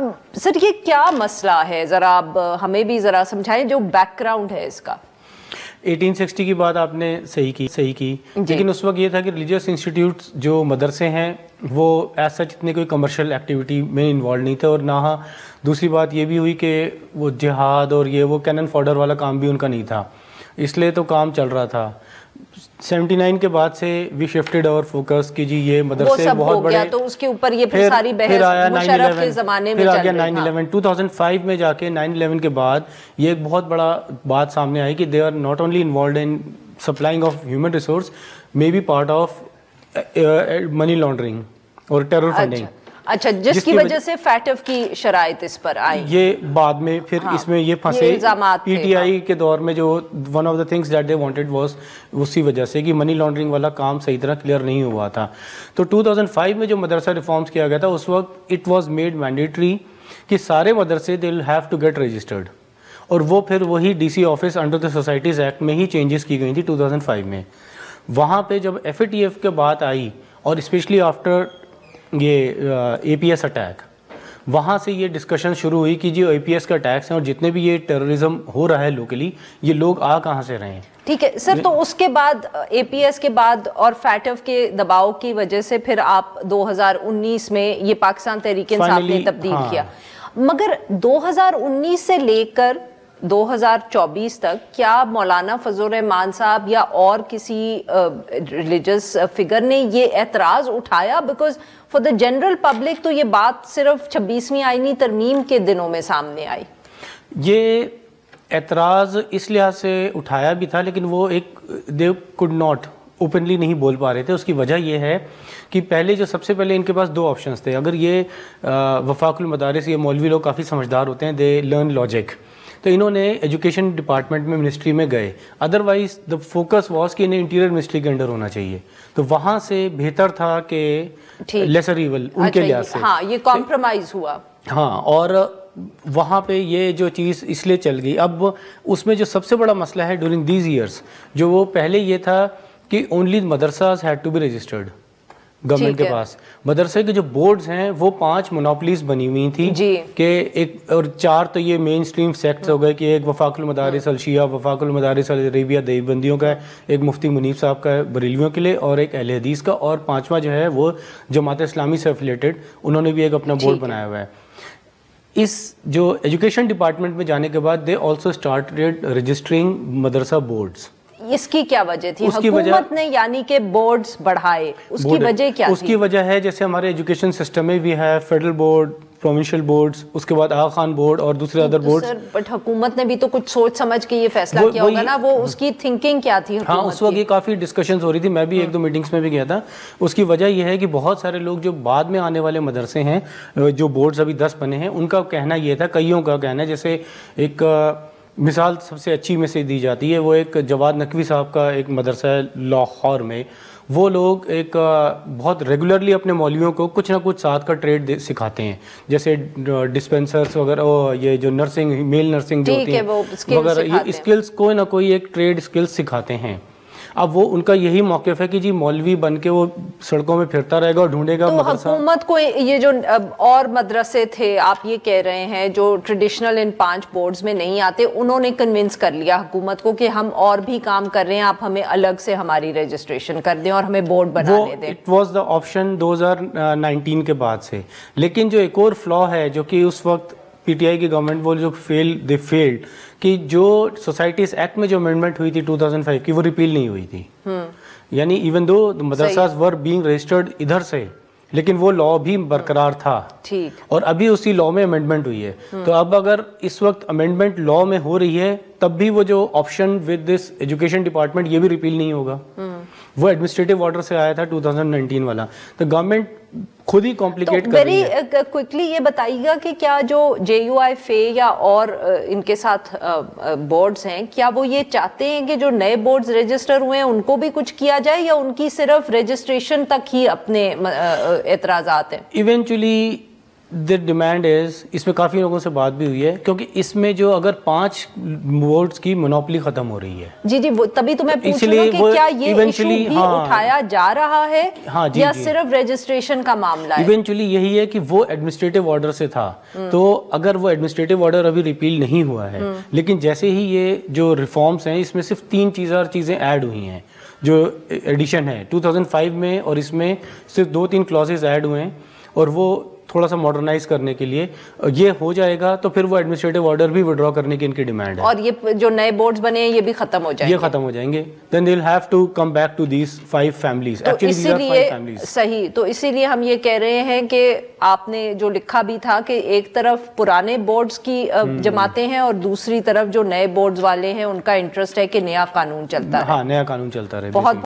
اب سر یہ کیا مسئلہ ہے، ذرا آپ ہمیں بھی ذرا سمجھائیں جو بیک گراؤنڈ ہے اس کا. 1860 کی بات آپ نے صحیح کی لیکن اس وقت یہ تھا کہ ریلیجیس انسٹیٹیوٹس جو مدرسے ہیں وہ ایز سچ اتنے کوئی کمرشل ایکٹیویٹی میں انوالو نہیں تھے، اور نہ دوسری بات یہ بھی ہوئی کہ وہ جہاد اور یہ وہ کینن فوڈر والا کام بھی ان کا نہیں تھا، اس لیے تو کام چل رہا تھا. 79 کے بعد سے وی شفٹڈ اور فوکس کی جی یہ مدرسے بہت بڑے، تو اس کے اوپر یہ پھر ساری بحث مشرف کے زمانے میں پھر آ گیا 9/11. 2005 میں جا کے 9/11 کے بعد یہ ایک بہت بڑا بات سامنے آئی کہ they are not only involved in supplying of human resource, may be part of money laundering اور ٹیرر فنڈنگ. اچھا، جس کی وجہ سے فیٹف کی شرائط اس پر آئی. یہ بعد میں پھر اس میں یہ پھنسے پی ٹی آئی کے دور میں، جو one of the things that they wanted was اسی وجہ سے کہ منی لانڈرنگ والا کام صحیح طرح کلیئر نہیں ہوا تھا. تو 2005 میں جو مدرسہ ریفارمز کیا گیا تھا اس وقت اٹ واز میڈ مینڈیٹری کہ سارے مدرسے they will have to get registered, اور وہ پھر وہی D C office under the societies act میں ہی چینجز کی گئی تھی 2005 میں. وہاں پہ جب ایف اے ٹی ایف کے بات آئی اور اسپیشلی آفٹر یہ اے پی ایس اٹیک، وہاں سے یہ ڈسکشن شروع ہوئی کہ جو اے پی ایس کا اٹیکس ہیں اور جتنے بھی یہ ٹیررزم ہو رہا ہے لوکلی، یہ لوگ آ کہاں سے رہے ہیں. ٹھیک ہے سر، تو اس کے بعد اے پی ایس کے بعد اور فیٹف کے دباؤ کی وجہ سے پھر آپ 2019 میں یہ پاکستان تحریک انصاف نے تبدیل کیا. مگر 2019 سے لے کر 2024 تک کیا مولانا فضل الرحمان صاحب یا اور کسی ریلیجس فگر نے یہ اعتراض اٹھایا؟ Because for the general public تو یہ بات صرف 26ویں آئینی ترمیم کے دنوں میں سامنے آئی. یہ اعتراض اس لحاظ سے اٹھایا بھی تھا لیکن وہ ایک دے کوڈ ناٹ اوپنلی نہیں بول پا رہے تھے. اس کی وجہ یہ ہے کہ پہلے جو سب سے پہلے ان کے پاس دو آپشنز تھے. اگر یہ وفاق المدارس، یہ مولوی لوگ کافی سمجھدار ہوتے ہیں، دے لرن لاجک، تو انہوں نے ایجوکیشن ڈپارٹمنٹ میں منسٹری میں گئے. ادروائز دا فوکس واز کہ انہیں انٹیریئر منسٹری کے انڈر ہونا چاہیے، تو وہاں سے بہتر تھا کہ لیسر ایول ان کے لحاظ سے. ہاں، یہ کمپرومائز ہوا. ہاں، اور وہاں پہ یہ جو چیز اس لیے چل گئی. اب اس میں جو سب سے بڑا مسئلہ ہے ڈیورنگ دیز ایئرس، جو وہ پہلے یہ تھا کہ only madrasas had to be registered government کے پاس. مدرسے کے جو بورڈز ہیں وہ 5 مونوپلیز بنی ہوئی تھیں کہ ایک اور 4 تو یہ مین سٹریم سیکٹس ہو گئے کہ ایک وفاق المدارس الشیعہ، وفاق المدارس العربیہ دیوبندیوں کا ہے، ایک مفتی منیب صاحب کا ہے بریلویوں کے لیے، اور ایک اہل حدیث کا، اور 5واں جو ہے وہ جماعت اسلامی سے افیلیٹڈ، انہوں نے بھی ایک اپنا بورڈ بنایا ہوا ہے. اس جو ایجوکیشن ڈپارٹمنٹ میں جانے کے بعد دے آلسو اسٹارٹڈ رجسٹرنگ مدرسہ بورڈز. اس کی کیا وجہ تھی؟ حکومت نے یعنی کہ بورڈز بڑھائے، اس کی وجہ کیا تھی؟ اس کی وجہ ہے جیسے ہمارے ایجوکیشن سسٹم میں بھی ہے فیڈرل بورڈ، پروونشل بورڈز، اس کے بعد آغا خان بورڈ اور دوسرے ادر بورڈز. بٹ حکومت نے بھی تو کچھ سوچ سمجھ کے یہ فیصلہ کیا ہوگا نا، وہ اس کی تھنکنگ کیا تھی؟ ہاں، اس وقت یہ کافی ڈسکشنز ہو رہی تھی، میں بھی 1-2 میٹنگز میں بھی گیا تھا. اس کی وجہ یہ ہے کہ بہت سارے لوگ جو بعد میں آنے والے مدرسے ہیں، جو بورڈز ابھی 10 بنے ہیں، ان کا کہنا یہ تھا، کئیوں کا کہنا ہے، جیسے ایک مثال سب سے اچھی میں سے دی جاتی ہے، وہ ایک جواد نقوی صاحب کا ایک مدرسہ ہے لاہور میں. وہ لوگ ایک بہت ریگولرلی اپنے مولویوں کو کچھ نہ کچھ ساتھ کا ٹریڈ سکھاتے ہیں، جیسے ڈسپینسرز وغیرہ، یہ جو نرسنگ، میل نرسنگ جو ہوتی ہے وغیرہ، یہ اسکلز کوئی نہ کوئی ایک ٹریڈ اسکلز سکھاتے ہیں. اب وہ ان کا یہی موقف ہے کہ جی مولوی بن کے وہ سڑکوں میں پھرتا رہے گا اور ڈھونڈے گا مدرسہ. تو حکومت کو یہ جو اور مدرسے تھے، آپ یہ کہہ رہے ہیں جو ٹریڈیشنل ان 5 بورڈز میں نہیں آتے، انہوں نے کنونس کر لیا حکومت کو کہ ہم اور بھی کام کر رہے ہیں، آپ ہمیں الگ سے ہماری رجسٹریشن کر دیں اور ہمیں بورڈ بنانے دیں. اٹ واز دا آپشن 2019 کے بعد سے. لیکن جو ایک اور فلا ہے جو کہ اس وقت پی ٹی آئی کی گورنمنٹ وہ جو فیلڈ کہ جو سوسائٹیز ایکٹ میں جو امینڈمنٹ ہوئی تھی 2005 کی، وہ ریپیل نہیں ہوئی تھی. یعنی even though مدرساز were being registered ادھر سے، لیکن وہ لا بھی برقرار تھا، اور ابھی اسی لا میں امینڈمنٹ ہوئی ہے. تو اب اگر اس وقت امینڈمنٹ لا میں ہو رہی ہے، تب بھی وہ جو option with this education department, یہ بھی ریپیل نہیں ہوگا. وہ ایڈمنسٹریٹو آرڈر سے آیا تھا 2019 والا. تو گورنمنٹ خود ہی کمپلیکیٹ کر رہی ہے. ویری کوئکلی یہ بتائیے گا کہ کیا جو جے یو آئی فے یا اور ان کے ساتھ بورڈز ہیں، کیا وہ یہ چاہتے ہیں کہ جو نئے بورڈز رجسٹر ہوئے ہیں ان کو بھی کچھ کیا جائے، یا ان کی صرف رجسٹریشن تک ہی اپنے اعتراضات ہیں؟ ایونچولی the demand is, اس میں کافی لوگوں سے بات بھی ہوئی ہے کیونکہ اس میں جو اگر 5 بورڈز کی مونوپلی ختم ہو رہی ہے. جی وہ تبھی تو میں پوچھ رہی ہوں کہ کیا یہ ایشو بھی اٹھایا جا رہا ہے یا صرف رجسٹریشن کا معاملہ ہے؟ ایونچولی یہی ہے کہ وہ ایڈمنسٹریٹو آرڈر سے تھا, تو اگر وہ ایڈمنسٹریٹو آرڈر ابھی ریپیل نہیں ہوا ہے, لیکن جیسے ہی یہ جو ریفارمز ہیں اس میں صرف 3 چیزیں ایڈ ہوئی ہیں جو ایڈیشن ہے 2005 میں, اور اس میں صرف 2-3 کلازز ایڈ ہوئے ہیں, اور وہ تھوڑا سا ماڈرنائز کرنے کے لیے یہ ہو جائے گا تو پھر وہ ایڈمنسٹریٹو آرڈر بھی وڈرا کرنے کی ان کی ڈیمانڈ ہے. اور یہ جو نئے بورڈز بنے ہیں یہ بھی ختم ہو جائیں گے, یہ ختم ہو جائیں گے. then they'll have to come back to these 5 families. Actually these are 5 families. صحیح, تو اسی لیے ہم یہ کہہ رہے ہیں کہ آپ نے جو لکھا بھی تھا کہ ایک طرف پرانے بورڈز کی جماعتیں ہیں اور دوسری طرف جو نئے بورڈز والے ہیں ان کا انٹرسٹ ہے کہ نیا قانون چلتا ہے. ہاں, نیا قانون چلتا رہے. بہت